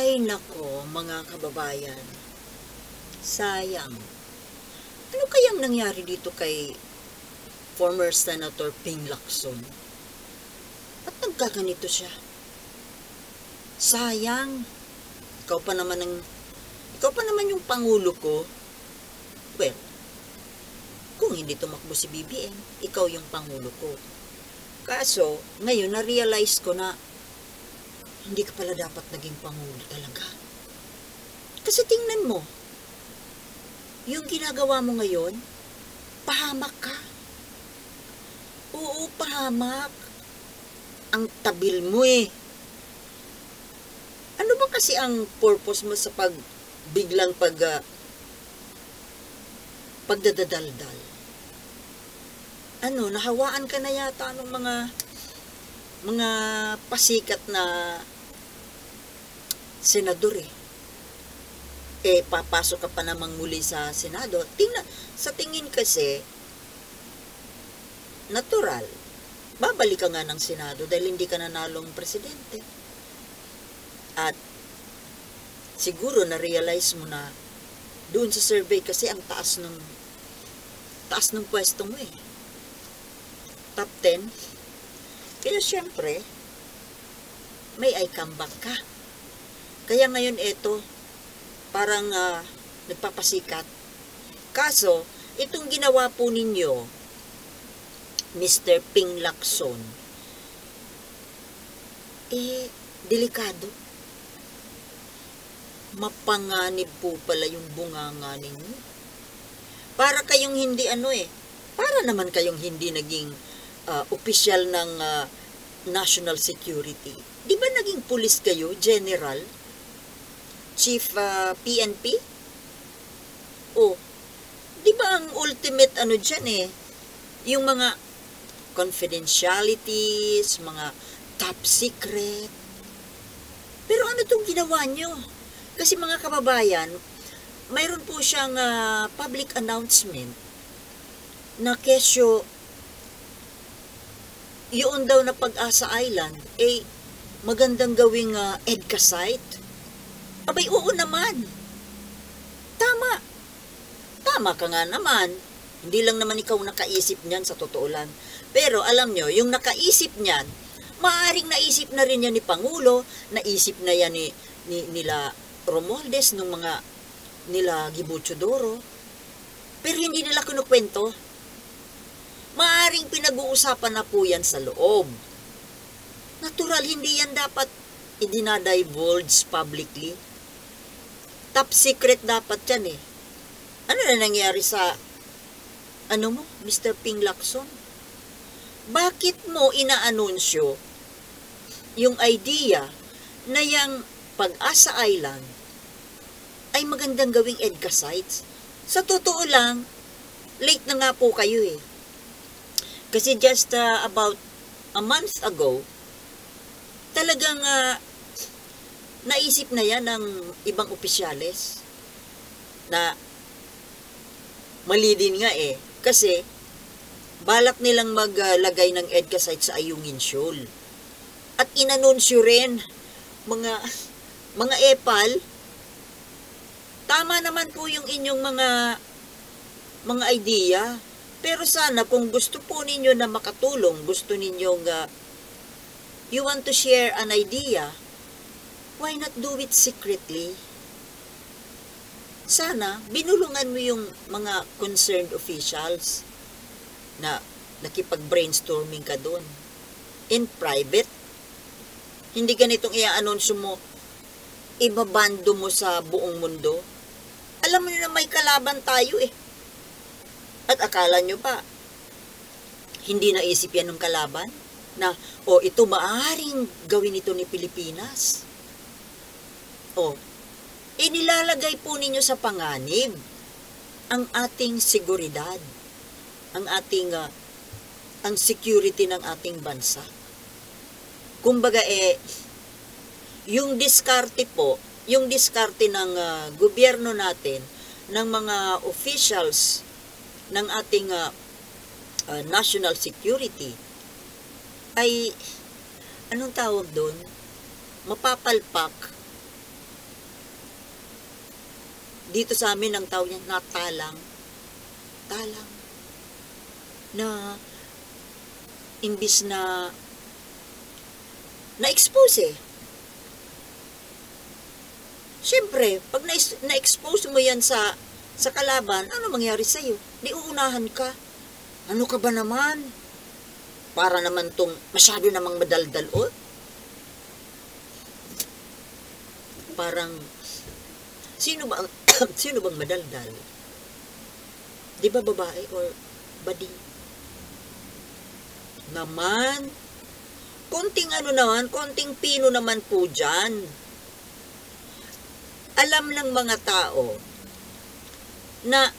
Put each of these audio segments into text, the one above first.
Ay nako, mga kababayan. Sayang. Ano kayang nangyari dito kay former Senator Ping Lacson? At nagkaganito siya? Sayang. Ikaw pa naman yung pangulo ko. Well, kung hindi tumakbo si BBM, ikaw yung pangulo ko. Kaso, ngayon na-realize ko na hindi ka pala dapat naging pangulo talaga. Kasi tingnan mo, yung ginagawa mo ngayon, pahamak ka. Oo, pahamak. Ang tabil mo eh. Ano ba kasi ang purpose mo sa pagdadadaldal? Ano, nahawaan ka na yata ng mga pasikat na senador eh. Papasok ka pa namang muli sa Senado. Sa tingin kasi, natural, babalik ka nga ng Senado dahil hindi ka nanalong presidente. At siguro na-realize mo na doon sa survey kasi ang taas ng pwesto mo eh. Top 10. Kaya syempre, may I come back ka. Kaya ngayon ito, parang nagpapasikat. Kaso, itong ginawa po ninyo, Mr. Ping Lacson, delikado. Mapanganib po pala yung bunganga ninyo. Para kayong hindi para naman kayong hindi naging opisyal ng national security. Di ba naging pulis kayo, general? Chief PNP? Di ba ang ultimate dyan yung mga confidentialities, mga top secret. Pero ano itong ginawa nyo? Kasi mga kababayan, mayroon po siyang public announcement na kesyo yun daw na Pag-asa Island, magandang gawing EDCA site. Abay, oo naman. Tama. Tama ka nga naman. Hindi lang naman ikaw nakaisip niyan sa totoo lang. Pero alam nyo, yung nakaisip niyan, maaaring naisip na rin yan ni Pangulo, naisip na yan nila Romualdez, nung mga nila Gibucho Doro. Pero hindi nila kinukwento. Maaring pinag-uusapan na po yan sa loob. Natural, hindi yan dapat idinadivulge publicly. Top secret dapat yan Ano na nangyari sa, mo, Mr. Ping Lacson? Bakit mo inaanunsyo yung idea na yung Pag-asa Island ay magandang gawing EDCA sites? Sa totoo lang, late na nga po kayo Kasi just about a month ago, talagang naisip na yan ng ibang opisyales na mali din nga kasi balak nilang maglagay ng EDCA site sa Ayungin Shoal. At inanunsyo rin mga epal, tama naman po yung inyong mga idea. Pero sana kung gusto po ninyo na makatulong, gusto ninyong you want to share an idea, why not do it secretly? Sana binulungan mo yung mga concerned officials na nakipag-brainstorming ka doon in private. Hindi ganitong i-anunsyo mo, ibabando mo sa buong mundo. Alam mo na may kalaban tayo At akala nyo ba, hindi naisip yan ng kalaban? Na, ito maaaring gawin ito ni Pilipinas. Nilalagay po ninyo sa panganib ang ating seguridad, ang security ng ating bansa. Kumbaga yung diskarte ng gobyerno natin, ng mga officials ng ating national security ay, anong tawag doon? Mapapalpak Dito sa amin, ang tawag niya, natalang. Talang. Na, imbis na, na-expose eh. Siyempre, pag na-expose mo yan sa kalaban, ano mangyari sa'yo? Di uunahan ka. Ano ka ba naman? Para naman tong masyado namang madaldal, oh. Parang, sino bang madaldal? Di ba babae or bading? Naman, konting konting pino naman po dyan. Alam ng mga tao na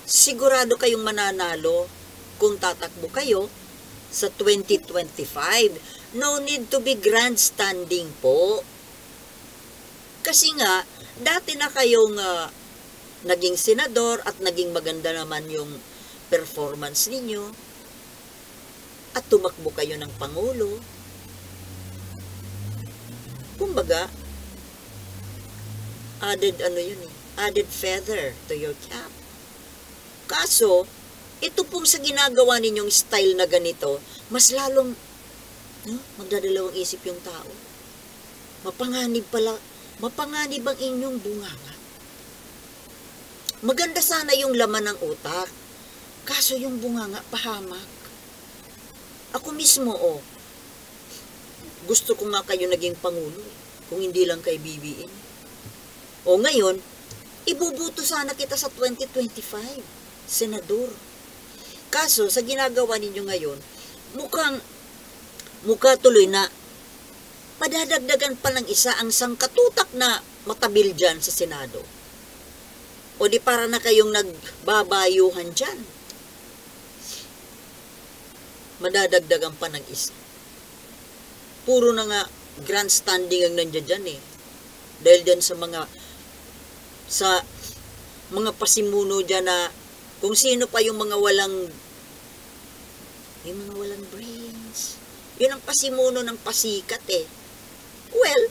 sigurado kayong mananalo kung tatakbo kayo sa 2025. No need to be grandstanding po. Kasi nga, dati na kayong naging senador at naging maganda naman yung performance ninyo at tumakbo kayo ng pangulo. Kumbaga, added feather to your cap. Kaso, ito pong sa ginagawa ninyong style na ganito, mas lalong magdadalawang isip yung tao. Mapanganib ang inyong bunganga. Maganda sana yung laman ng utak, kaso yung bunganga pahamak. Ako mismo, gusto ko nga kayo naging pangulo, kung hindi lang kay BBM. O ngayon, ibubuto sana kita sa 2025, senador. Kaso, sa ginagawa ninyo ngayon, mukha tuloy na madadagdagan pa ng isa ang sangkatutak na matabil dyan sa Senado. O di para na kayong nagbabayuhan dyan. Madadagdagan pa ng isa. Puro na nga grandstanding ang nandiyan dyan eh. Dahil dyan sa mga pasimuno dyan na kung sino pa yung mga walang brains. Yun ang pasimuno ng pasikat eh. Well,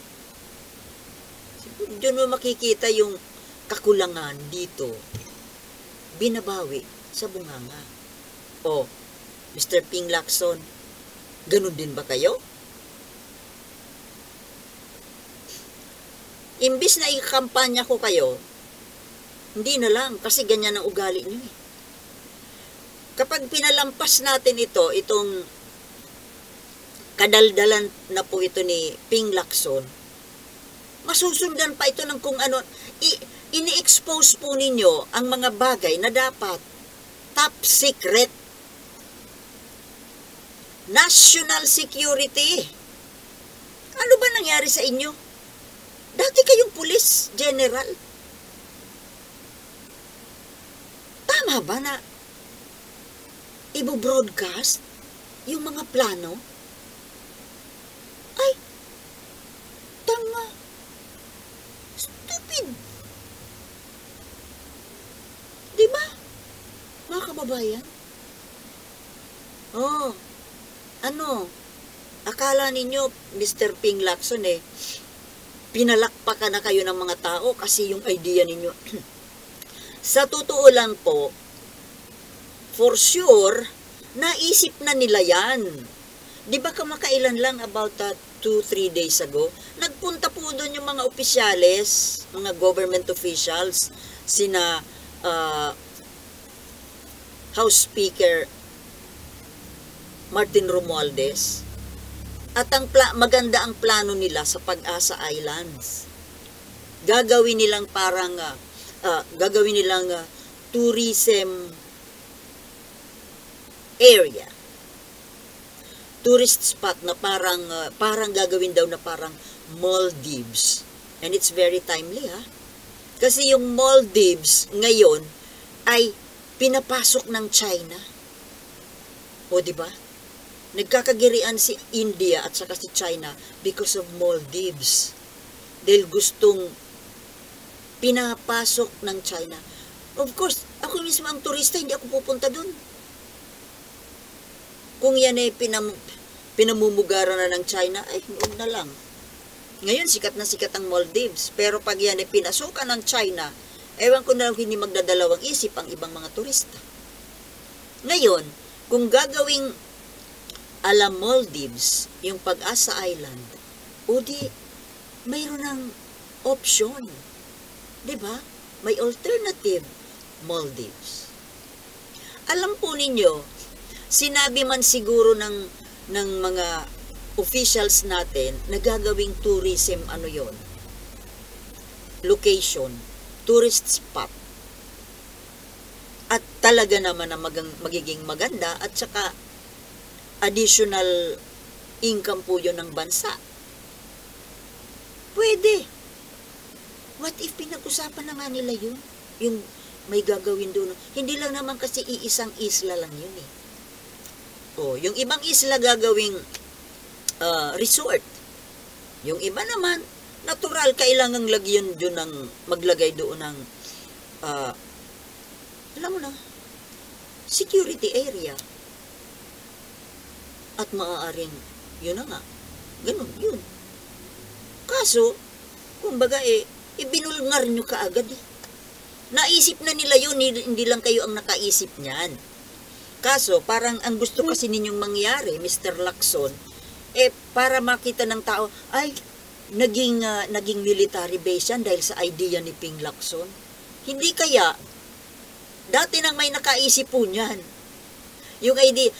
dyan mo makikita yung kakulangan dito. Binabawi sa bunganga. O, Mr. Ping Lacson, ganun din ba kayo? Imbis na ikampanya ko kayo, hindi na lang, kasi ganyan ang ugali niyo eh. Kapag pinalampas natin itong kadaldalan na po ito ni Ping Lacson, masusundan pa ito ng kung ano, ini-expose po ninyo ang mga bagay na dapat top secret. National security. Ano ba nangyari sa inyo? Dati kayong police general. Tama ba na ibo-broadcast yung mga plano? Ay, tanga. Stupid. Diba? Mga kababayan? Oh, akala ninyo, Mr. Ping Lacson pinalakpakan na kayo ng mga tao kasi yung idea ninyo. Sa totoo lang po, for sure, naisip na nila yan. Di ba kamakailan lang about 2-3 days ago, nagpunta po doon yung mga opisyales, mga government officials, sina House Speaker Martin Romualdez. At maganda ang plano nila sa Pag-asa Islands. Gagawin nilang tourism area. Tourist spot na parang gagawin daw na parang Maldives. And it's very timely Kasi yung Maldives ngayon ay pinapasok ng China. O di ba? Nagkakagirian si India at saka si China because of Maldives. Dahil gustong pinapasok ng China. Of course, ako mismo ang turista, hindi ako pupunta dun. Kung yan ay pinamumugaran na ng China, ay huwag na lang. Ngayon, sikat na sikat ang Maldives. Pero pag yan ay pinasukan ng China, Ewan ko na lang hindi magdadalawang isip ang ibang mga turista. Ngayon, kung gagawing ala Maldives, yung Pag-asa Island, o di, mayroon ng option. Diba? May alternative Maldives. Alam po ninyo, sinabi man siguro ng mga officials natin na gagawing tourism location, tourist spot. At talaga naman na magiging maganda at saka additional income po yun ng bansa. Pwede. What if pinag-usapan na nga nila yun? Yung may gagawin doon. Hindi lang naman kasi iisang isla lang yun eh. Yung ibang isla gagawing resort. Yung iba naman, natural, kailangang lagyan doon ng, maglagay doon ng, alam mo na, security area. At maaaring, yun na nga, ganun, yun. Kaso, kumbaga ibinulngar nyo kaagad eh. Naisip na nila yun, hindi lang kayo ang nakaisip niyan. Kaso, parang ang gusto kasi ninyong mangyari, Mr. Lacson, para makita ng tao, ay, naging military base yan dahil sa idea ni Ping Lacson. Hindi kaya, dati nang may nakaisip po niyan. Yung idea,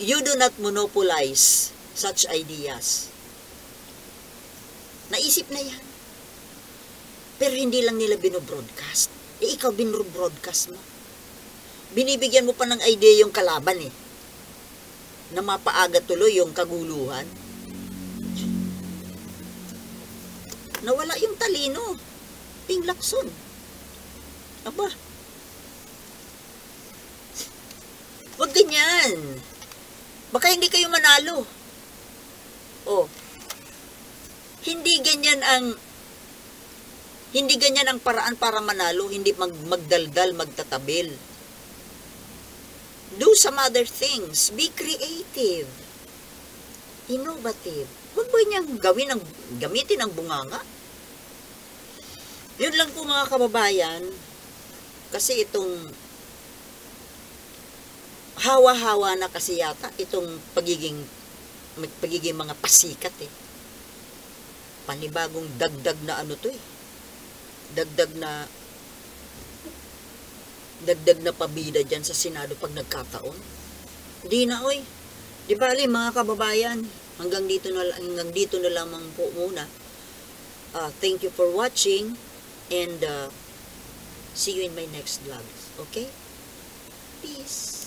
you do not monopolize such ideas. Naisip na yan. Pero hindi lang nila binobroadcast. Ikaw binobroadcast mo. Binibigyan mo pa ng idea yung kalaban eh. Na mapaaga tuloy yung kaguluhan. Nawala yung talino. Ping Lacson. Aba. Wag ganyan. Baka hindi kayo manalo. Hindi ganyan ang paraan para manalo, hindi magdaldal, magtatabil. Do some other things. Be creative. Innovative. Huwag ba niyang gamitin ang bunganga? Yun lang po mga kababayan. Kasi itong hawa-hawa na kasi yata itong pagiging mga pasikat eh. Panibagong dagdag na dagdag na pabida dyan sa Senado pag nagkataon. Di na Di bali mga kababayan, hanggang dito na lamang po muna. Thank you for watching and see you in my next vlog. Okay? Peace.